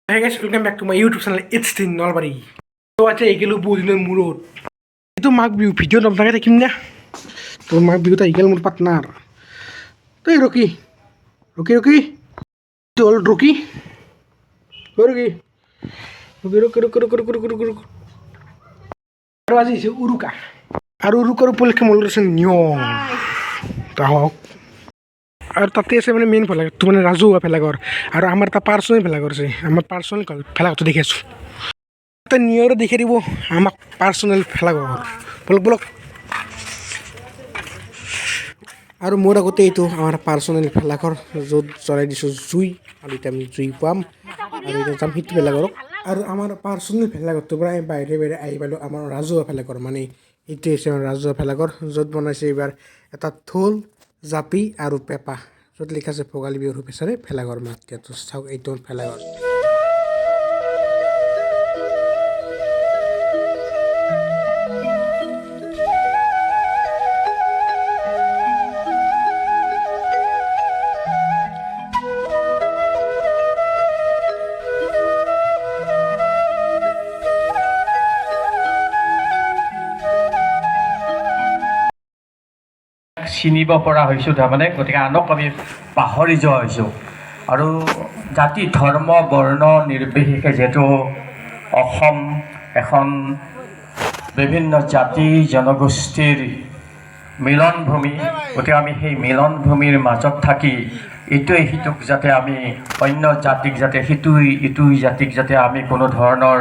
Hey guys, welcome back to my YouTube channel. It's the Nolbari. So acha egilu bodinor murot. Itu mag view video dom thake takim na. To mag view ta egil mur partner. To Rocky. Rocky. To old Rocky. Rocky. Rocky. Aru aji se uruka. Aru urukar upolekhe molrese niom. Ta hok. আর তাতে আছে মানে main ফেলাঘর তো মানে রাজহুয়া ফেলাঘর আর আমার তা personal ফেলাঘর আছে আমার personal ফেলাঘর তো দেখে আছো তা নিয়রে দেখে দিব আমাক পার্সোনাল ফেলাঘর বলক আৰু মোৰ আগতে এইটো আমাৰ পাৰ্সোনাল ফেলাঘৰ য'ত জ্বলাই দিছোঁ জুই আৰু এতিয়া আমি জুই পাম আৰু এতিয়া যাম সেইটো ফেলাঘৰক আৰু আমাৰ পাৰ্সোনাল ফেলাঘৰটোৰ পৰা বাহিৰে আহি পালোঁ আমাৰ ৰাজহুৱা ফেলাঘৰ মানে এইটোৱে হৈছে আমাৰ ৰাজহুৱা ফেলাঘৰ য'ত বনাইছে এইবাৰ এটা ঢোল জাপি আৰু পেপা য'ত লিখা আছে ভোগালী বিহুৰ শুভেচ্ছাৰে ভেলাঘৰ মাত তো চাওক এইটো ভেলাঘৰ চিনিব পৰা হৈছোঁ তাৰমানে গতিকে আনক আমি পাহৰি যোৱা হৈছোঁ আৰু জাতি ধৰ্ম বৰ্ণ নিৰ্বিশেষে যিহেতু অসম এখন বিভিন্ন জাতি জনগোষ্ঠীৰ মিলনভূমি গতিকে আমি সেই মিলনভূমিৰ মাজত থাকি ইটোৱে সিটোক যাতে আমি অন্য জাতিক যাতে ইটো জাতিক যাতে আমি কোনো ধৰণৰ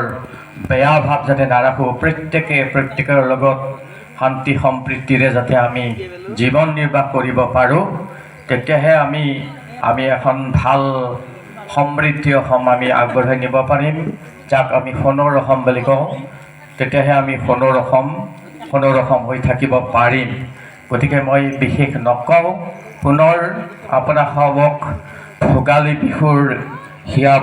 বেয়া ভাৱ যাতে নাৰাখোঁ প্ৰত্যেকৰ লগত শান্তি সম্প্ৰীতিৰে যাতে আমি জীৱন নিৰ্বাহ কৰিব পাৰোঁ তেতিয়াহে আমি এখন ভাল সমৃদ্ধি অসম আমি আগবঢ়াই নিব পাৰিম যাক আমি সোণৰ অসম বুলি কওঁ তেতিয়াহে আমি সোণৰ অসম হৈ থাকিব পাৰিম গতিকে মই বিশেষ নকওঁ পুনৰ আপোনাক ভোগালী বিহুৰ হিয়া